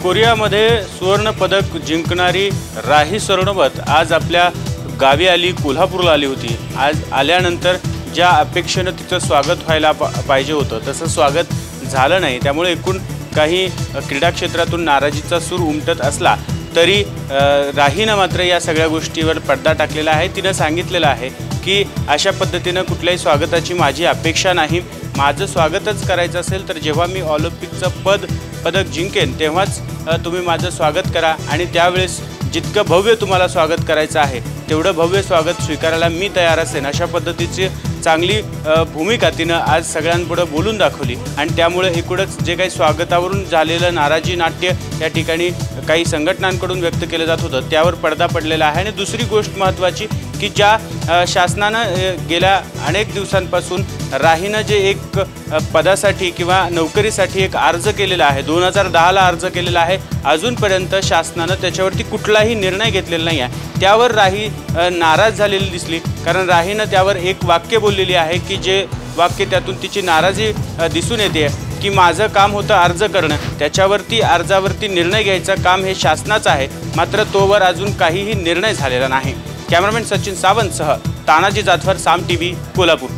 कोरियामध्ये सुवर्ण पदक जिंकणारी राही सरनोबत आज आपल्या गावी आली, कोल्हापूरला आली होती। आज आल्यानंतर ज्या अपेक्षेने तिचं स्वागत व्हायला पाहिजे होतं तसं स्वागत झालं नाही। त्यामुळे एकूण काही क्रीडा क्षेत्रातून नाराजीचा सूर उमटत असला तरी राहीनं मात्र या सगळ्या गोष्टीवर पडदा टाकलेला आहे। तिनं सांगितलेलं आहे की अशा पद्धतीनं कुठल्याही स्वागताची माझी अपेक्षा नाही, माझं स्वागतच करायचं असेल तर जेव्हा मी ऑलिम्पिकचं पदक जिंकेन तेव्हाच तुम्ही माझं स्वागत करा आणि त्यावेळेस जितकं भव्य तुम्हाला स्वागत करायचं आहे तेवढं भव्य स्वागत स्वीकारायला मी तयार असेन, अशा पद्धतीची चांगली भूमिका तिनं आज सगळ्यांपुढे बोलून दाखवली। आणि त्यामुळे एकूणच जे काही स्वागतावरून झालेलं नाराजी नाट्य या ठिकाणी काही संघटनांकडून व्यक्त केलं जात होतं त्यावर पडदा पडलेला आहे। आणि दुसरी गोष्ट महत्त्वाची की ज्या शासनानं गेल्या अनेक दिवसांपासून राहीनं जे एक पदासाठी किंवा नोकरीसाठी एक अर्ज केलेला आहे, 2010ला अर्ज केलेला आहे, अजूनपर्यंत शासनानं त्याच्यावरती कुठलाही निर्णय घेतलेला नाही आहे। त्यावर राही नाराज झालेली दिसली, कारण राहीनं त्यावर एक वाक्य बोललेली आहे की जे वाक्य त्यातून तिची नाराजी दिसून येते की माझं काम होतं अर्ज करणं, त्याच्यावरती अर्जावरती निर्णय घ्यायचं काम हे शासनाचं आहे, मात्र तोवर अजून काहीही निर्णय झालेला नाही। कॅमेरामॅन सचिन सावंतसह तानाजी जाधवर, साम टीव्ही, कोल्हापूर।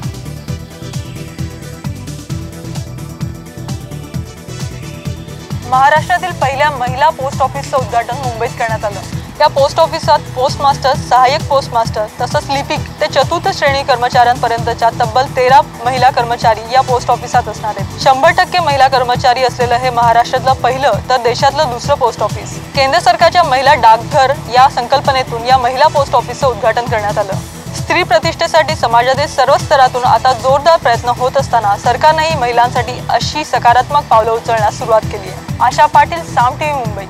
महाराष्ट्रातील पहिल्या महिला पोस्ट ऑफिसचं उद्घाटन मुंबईत करण्यात आलं। या पोस्ट ऑफिसात पोस्ट मास्टर, सहाय्यक पोस्ट मास्टर तसंच लिपिक ते चतुर्थ श्रेणी कर्मचाऱ्यांपर्यंतच्या तब्बल 13 महिला कर्मचारी या पोस्ट ऑफिसात असणार आहेत। 100% महिला कर्मचारी असलेलं हे महाराष्ट्रातलं पहिलं तर देशातलं दुसरं पोस्ट ऑफिस। केंद्र सरकारच्या महिला डाकघर या संकल्पनेतून या महिला पोस्ट ऑफिसचं उद्घाटन करण्यात आलं। स्त्री प्रतिष्ठेसाठी समाजातील सर्व स्तरातून आता जोरदार प्रयत्न होत असताना सरकारनेही महिलांसाठी अशी सकारात्मक पावलं उचलण्यास सुरुवात केली आहे। आशा पाटील, साम टीव्ही, मुंबई।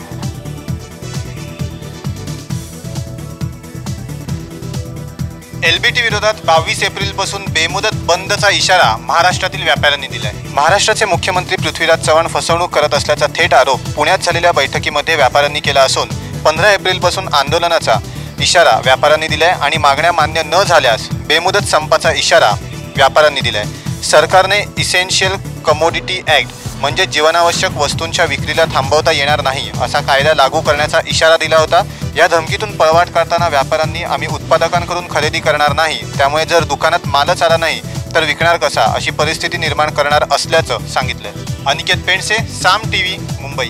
एलबीटी विरोधात 22 एप्रिलपासून बेमुदत बंदचा इशारा महाराष्ट्रातील व्यापाऱ्यांनी दिलाय। महाराष्ट्राचे मुख्यमंत्री पृथ्वीराज चव्हाण फसवणूक करत असल्याचा थेट आरोप पुण्यात झालेल्या बैठकीमध्ये व्यापाऱ्यांनी केला असून 15 एप्रिलपासून आंदोलनाचा इशारा व्यापाऱ्यांनी दिलाय आणि मागण्या मान्य न झाल्यास बेमुदत संपाचा इशारा व्यापाऱ्यांनी दिलाय। सरकारने इसेन्शियल कमोडिटी ॲक्ट म्हणजे जीवनावश्यक वस्तूंच्या विक्रीला थांबवता येणार नाही असा कायदा लागू करण्याचा इशारा दिला होता। या धमकीतून पळवाट करताना व्यापाऱ्यांनी आम्ही उत्पादकांकडून खरेदी करणार नाही, त्यामुळे जर दुकानात मालच आला नाही तर विकणार कसा अशी परिस्थिती निर्माण करणार असल्याचं सांगितलं। अनिकेत पेंडसे, साम टीव्ही, मुंबई।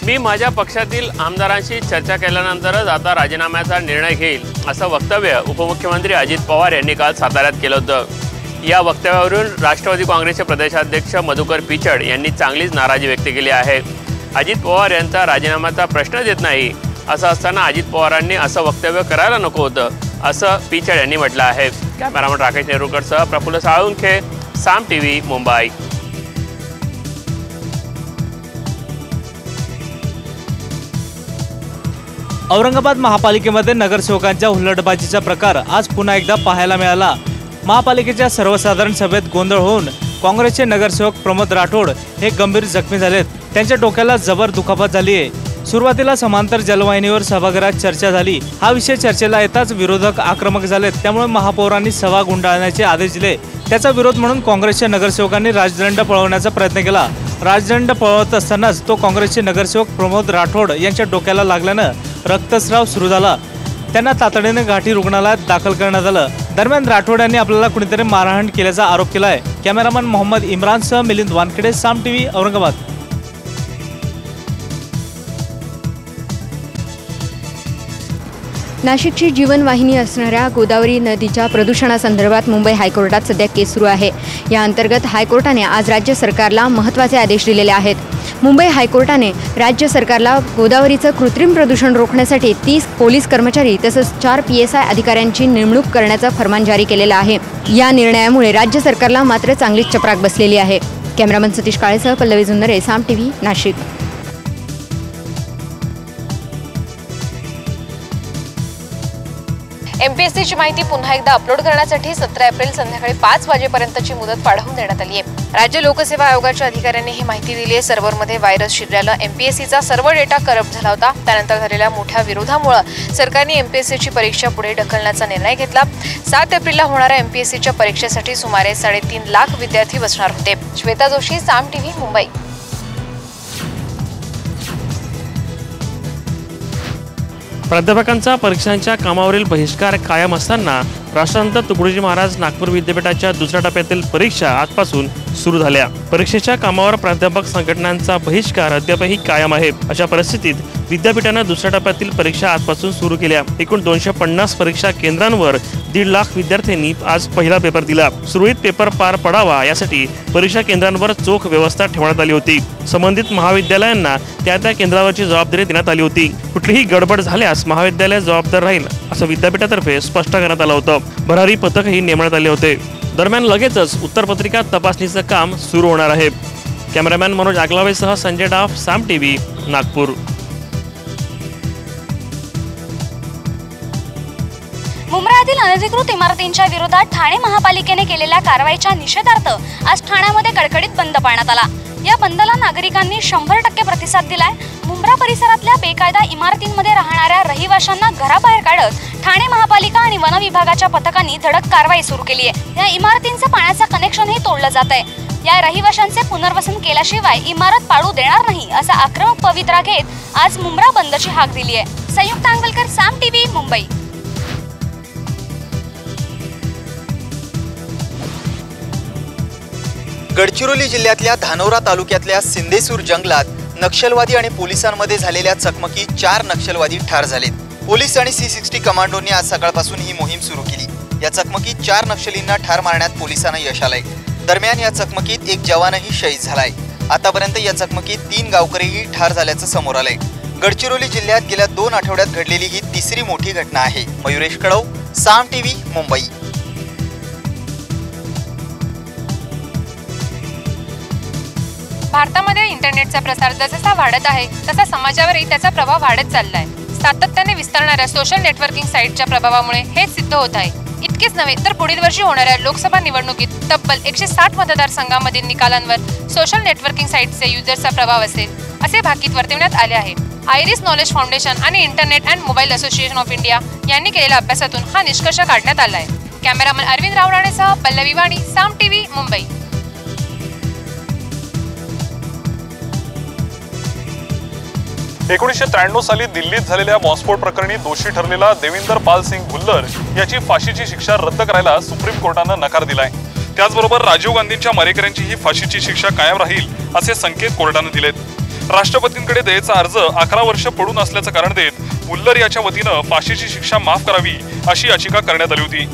मी माझ्या पक्षातील आमदारांशी चर्चा केल्यानंतरच आता राजीनाम्याचा निर्णय घेईल असं वक्तव्य उपमुख्यमंत्री अजित पवार यांनी काल साताऱ्यात केलं होतं। या वक्तव्यावरून राष्ट्रवादी काँग्रेसचे प्रदेशाध्यक्ष मधुकर पिचड यांनी चांगलीच नाराजी व्यक्त केली आहे। अजित पवार यांचा राजीनाम्याचा प्रश्नच येत नाही असं असताना अजित पवारांनी असं वक्तव्य करायला नको होतं असं पिचड यांनी म्हटलं आहे। कॅमेरामन राकेश नेरुरकरसह प्रफुल्ल साळुंखे, साम टीव्ही, मुंबई। औरंगाबाद महापालिकेमध्ये नगरसेवकांच्या हुल्लडबाजीचा प्रकार आज पुन्हा एकदा पाहायला मिळाला। महापालिकेच्या सर्वसाधारण सभेत गोंधळ होऊन काँग्रेसचे नगरसेवक प्रमोद राठोड हे गंभीर जखमी झालेत। त्यांच्या डोक्याला जबर दुखापत झाली आहे। सुरुवातीला समांतर जलवाहिनीवर सभागृहात चर्चा झाली। हा विषय चर्चेला येताच विरोधक आक्रमक झालेत, त्यामुळे महापौरांनी सभा गुंडाळण्याचे आदेश दिले। त्याचा विरोध म्हणून काँग्रेसच्या नगरसेवकांनी राजदंड पळवण्याचा प्रयत्न केला। राजदंड पळवत असतानाच तो काँग्रेसचे नगरसेवक प्रमोद राठोड यांच्या डोक्याला लागल्यानं रक्तस्राव सुरू झाला। त्यांना तातडीने घाटी रुग्णालयात दाखल करण्यात आलं। दरम्यान राठोड यांनी आपल्याला कुणीतरी मारहाण केल्याचा आरोप केला आहे। कॅमेरामन मोहम्मद इम्रानसह मिलिंद वानखेडे, साम टीव्ही, औरंगाबाद। नाशिकची जीवनवाहिनी असणाऱ्या गोदावरी नदीच्या प्रदूषणासंदर्भात मुंबई हायकोर्टात सध्या केस सुरू आहे। या अंतर्गत हायकोर्टाने आज राज्य सरकारला महत्त्वाचे आदेश दिलेले आहेत। मुंबई हायकोर्टाने राज्य सरकारला गोदावरीचं कृत्रिम प्रदूषण रोखण्यासाठी 30 पोलीस कर्मचारी तसंच 4 PSI अधिकाऱ्यांची नेमणूक करण्याचं फरमान जारी केलेलं आहे। या निर्णयामुळे राज्य सरकारला मात्र चांगलीच चपराक बसलेली आहे। कॅमेरामन सतीश काळेसह पल्लवी जुन्नरे, साम टीव्ही, नाशिक। MPSCची माहिती पुन्हा एकदा अपलोड करण्यासाठी 17 एप्रिल संध्याकाळी 5 वाजेपर्यंतची मुदत वाढवून देण्यात आली आहे। राज्य लोकसेवा आयोगाच्या अधिकाऱ्यांनी ही माहिती दिली आहे। सर्व्हरमध्ये व्हायरस शिरल्यानं एमपीएससीचा सर्व डेटा करप्ट झाला होता। त्यानंतर झालेल्या मोठ्या विरोधामुळे सरकारने एमपीएससीची परीक्षा पुढे ढकलण्याचा निर्णय घेतला। 7 एप्रिलला होणाऱ्या एमपीएससीच्या परीक्षेसाठी सुमारे 3.5 लाख विद्यार्थी बसणार होते। श्वेता जोशी, साम टीव्ही, मुंबई। प्राध्यापकांचा परीक्षांच्या कामावरील बहिष्कार कायम असताना राष्ट्रसंत तुकडोजी महाराज नागपूर विद्यापीठाच्या दुसऱ्या टप्प्यातील परीक्षा आजपासून सुरू झाल्या। परीक्षेच्या कामावर प्राध्यापक संघटनांचा बहिष्कार अद्यापही कायम आहे। अशा परिस्थितीत विद्यापीठाने दुसऱ्या टप्प्यातील परीक्षा आजपासून सुरू केल्या। एकूण 250 परीक्षा केंद्रांवर 1.5 लाख विद्यार्थ्यांनी आज पहिला पेपर दिला। सुरळीत पेपर पार पडावा यासाठी परीक्षा केंद्रांवर चोख व्यवस्था ठेवण्यात आली होती। संबंधित महाविद्यालयांना त्या केंद्रावरची जबाबदारी देण्यात आली होती। कुठलीही गडबड झाल्यास महाविद्यालय जबाबदार राहील असं विद्यापीठातर्फे स्पष्ट करण्यात आलं होतं। भरारी पथकही नेमण्यात आले होते। दरम्यान लगेचच उत्तरपत्रिका तपासणीचं काम सुरू होणार आहे। कॅमेरामॅन मनोज आगलावेसह संजय डाफ, साम टीव्ही, नागपूर। मुंब्रातील अनधिकृत इमारतींच्या विरोधात ठाणे महापालिकेने केलेल्या कारवाईच्या निषेधार्थ आज ठाण्यामध्ये कडकडीत बंद पाळण्यात आला। या बंदला नागरिकांनी 100% प्रतिसाद दिलाय। मुंब्रा परिसरातल्या बेकायदा इमारतींमध्ये राहणाऱ्या रहिवाशांना घराबाहेर काढत ठाणे महापालिका आणि वन विभागाच्या पथकांनी धडक कारवाई सुरू केली आहे। या इमारतींचं पाण्याचं कनेक्शनही तोडलं जात आहे। या रहिवाशांचे पुनर्वसन केल्याशिवाय इमारत पाडू देणार नाही असा आक्रमक पवित्रा घेत आज मुंब्रा बंदची हाक दिली आहे। संयुक्त अंगलकर, साम टीव्ही, मुंबई। गडचिरोली जिल्ह्यातल्या धानोरा तालुक्यातल्या सिंदेसूर जंगलात नक्षलवादी आणि पोलिसांमध्ये झालेल्या चकमकीत 4 नक्षलवादी ठार झालेत। पोलीस आणि C60 कमांडोंनी आज सकाळपासून ही मोहीम सुरू केली। या चकमकीत 4 नक्षलींना ठार मारण्यात पोलिसांना यश आलंय। दरम्यान या चकमकीत एक जवानही शहीद झालाय। आतापर्यंत या चकमकीत 3 गावकरीही ठार झाल्याचं समोर आलंय। गडचिरोली जिल्ह्यात गेल्या 2 आठवड्यात घडलेली ही तिसरी मोठी घटना आहे। मयुरेश कडव, साम टीव्ही, मुंबई। भारतामध्ये इंटरनेटचा प्रसार जसा वाढत आहे तसा समाजावरही त्याचा प्रभाव वाढत चाललाय। सातत्याने विस्तारणाऱ्या सोशल नेटवर्किंग साईटच्या प्रभावामुळे हेच सिद्ध होत आहे। इतकेच नव्हे तर पुढील वर्षी होणाऱ्या लोकसभा निवडणुकीत तब्बल 160 मतदारसंघांमधील निकालांवर सोशल नेटवर्किंग साईटचे युजर्सचा प्रभाव असेल असे भाकीत वर्तवण्यात आले आहे। आयरिस नॉलेज फाउंडेशन आणि internet and mobile association of India यांनी केलेल्या अभ्यासातून हा निष्कर्ष काढण्यात आला आहे। कॅमेरामन अरविंद रावणाणेसह पल्लवी वाणी, साम टीव्ही, मुंबई। 1993 साली दिल्लीत झालेल्या बॉम्बस्फोट प्रकरणी दोषी ठरलेला देविंदर पाल सिंग भुल्लर याची फाशीची शिक्षा रद्द करायला सुप्रीम कोर्टानं नकार दिलाय। त्याचबरोबर राजीव गांधींच्या मारेकऱ्यांची ही फाशीची शिक्षा कायम राहील असे संकेत कोर्टानं दिलेत। राष्ट्रपतींकडे दयेचा अर्ज 11 वर्ष पडून असल्याचं कारण देत भुल्लर याच्या वतीनं फाशीची शिक्षा माफ करावी अशी याचिका करण्यात आली होती।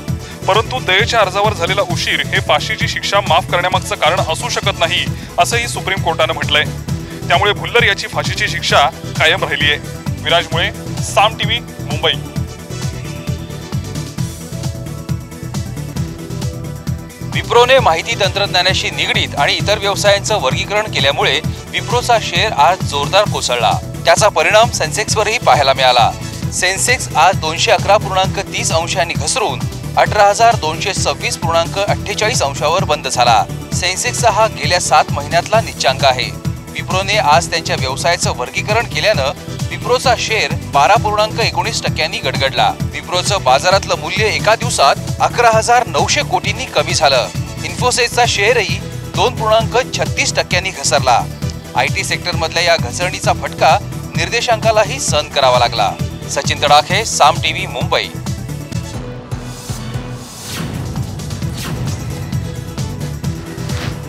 परंतु दयेच्या अर्जावर झालेला उशीर हे फाशीची शिक्षा माफ करण्यामागचं कारण असू शकत नाही असंही सुप्रीम कोर्टानं म्हटलंय। त्यामुळे भुल्लर याची फाशीची शिक्षा कायम राहिली आहे। विराज मुळे, साम टीव्ही, मुंबई। विप्रोने माहिती तंत्रज्ञानाशी निगडीत आणि इतर व्यवसायांचं वर्गीकरण केल्यामुळे विप्रोचा शेअर आज जोरदार कोसळला। त्याचा परिणाम सेन्सेक्सवरही पाहायला मिळाला। सेन्सेक्स आज 211.30 अंशांनी घसरून 18,226.48 अंशावर बंद झाला। सेन्सेक्सचा हा गेल्या 7 महिन्यातला निच्चांक आहे। विप्रोने आज त्यांच्या व्यवसायाचं वर्गीकरण केल्यानं विप्रोचा शेअर 12.19% गडगडला। विप्रोचं बाजारातलं मूल्य एका दिवसात 11,900 कोटींनी कमी झालं। इन्फोसिसचा शेअरही 2.36% घसरला। IT सेक्टरमधल्या या घसरणीचा फटका निर्देशांकालाही सहन करावा लागला। सचिन तडाखे, साम टीव्ही, मुंबई।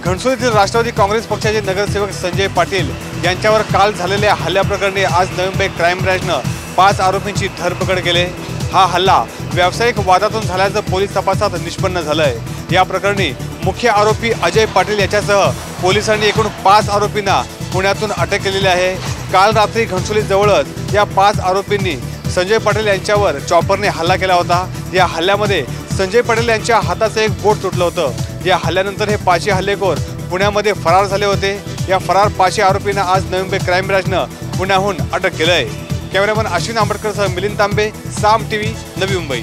घणसोलीतील राष्ट्रवादी काँग्रेस पक्षाचे नगरसेवक संजय पाटील यांच्यावर काल झालेल्या हल्ल्याप्रकरणी आज नवी मुंबई क्राईम ब्रँचनं 5 आरोपींची धरपकड केली। हा हल्ला व्यावसायिक वादातून झाल्याचं पोलीस तपासात निष्पन्न झालंय। या प्रकरणी मुख्य आरोपी अजय पाटील याच्यासह पोलिसांनी एकूण 5 आरोपींना पुण्यातून अटक केलेली आहे। काल रात्री घणसोली जवळच या 5 आरोपींनी संजय पाटील यांच्यावर चॉपरने हल्ला केला होता। या हल्ल्यामध्ये संजय पाटील यांच्या हाताचं एक बोट तुटलं होतं। या हल्ल्यानंतर हे 5 हल्लेखोर पुण्यामध्ये फरार झाले होते। या फरार 5 आरोपींना आज नवी मुंबई क्राईम ब्रँचनं पुण्याहून अटक केलं आहे। कॅमेरामन अश्विन आंबेडकरसह मिलिंद तांबे, साम टीव्ही, नवी मुंबई।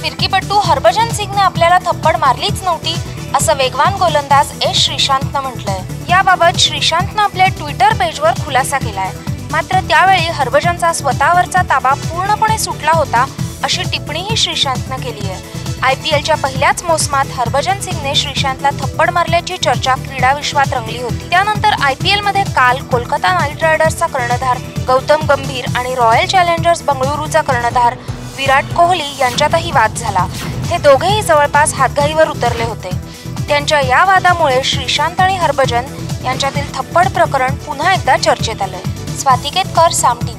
फिरकीपटू हरभजन सिंगने आपल्याला थप्पड मारलीच नव्हती असं वेगवान गोलंदाज एस श्रीशांतनं म्हटलंय. याबाबत श्रीशांतनं आपल्या ट्विटर पेजवर खुलासा केलाय. मात्र त्यावेळी हरभजनचा स्वतःवरचा ताबा पूर्णपणे सुटला होता अशी टिप्पणीही श्रीशांतनं केली आहे. IPLच्या पहिल्याच मोसमात हरभजन सिंगने श्रीशांतला थप्पड मारल्याची चर्चा क्रीडा विश्वात रंगली होती. त्यानंतर IPL मध्ये काल कोलकाता नाईट रायडर्सचा कर्णधार गौतम गंभीर आणि रॉयल चॅलेंजर्स बंगळुरूचा कर्णधार विराट कोहली यांच्यातही वाद झाला. हे दोघेही जवळपास हातघाईवर उतरले होते. त्यांच्या या वादामुळे श्रीशांत आणि हरभजन यांच्यातील थप्पड प्रकरण पुन्हा एकदा चर्चेत आलंय. स्वाती केतकर, साम TV.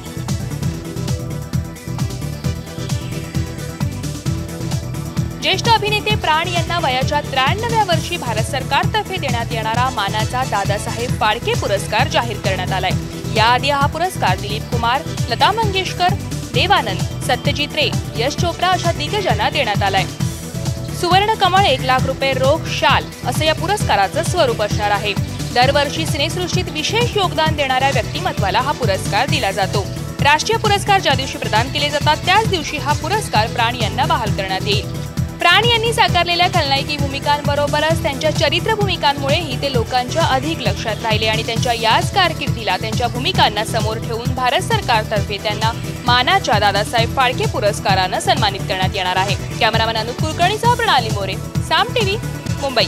ज्येष्ठ अभिनेते प्राण यांना वयाच्या 93व्या वर्षी भारत सरकारतर्फे देण्यात येणारा मानाचा दादासाहेब फाळके पुरस्कार जाहीर करण्यात आलाय. याआधी हा पुरस्कार दिलीप कुमार, लता मंगेशकर, देवानंद, सत्यजित रे, यश चोप्रा अशा दिग्गजांना देण्यात आलाय. सुवर्ण कमळ 1 लाख रुपये रोख शाल असं या पुरस्काराचं स्वरूप असणार आहे. दरवर्षी सिनेसृष्टीत विशेष योगदान देणाऱ्या व्यक्तिमत्वाला हा पुरस्कार दिला जातो. राष्ट्रीय पुरस्कार ज्या दिवशी प्रदान केले जातात त्याच दिवशी हा पुरस्कार प्राण यांना बहाल करण्यात येईल. प्राण यांनी साकारलेल्या खलनायकी भूमिकांबरोबरच त्यांच्या चरित्र भूमिकांमुळेही ते लोकांच्या अधिक लक्षात राहिले आणि त्यांच्या याच कारकिर्दीला त्यांच्या भूमिकांना समोर ठेवून भारत सरकारतर्फे त्यांना मानाच्या दादासाहेब फाळके पुरस्कारानं सन्मानित करण्यात येणार आहे. कॅमेरामॅन अनुप कुलकर्णीसह प्रणाली मोरे, साम TV, मुंबई.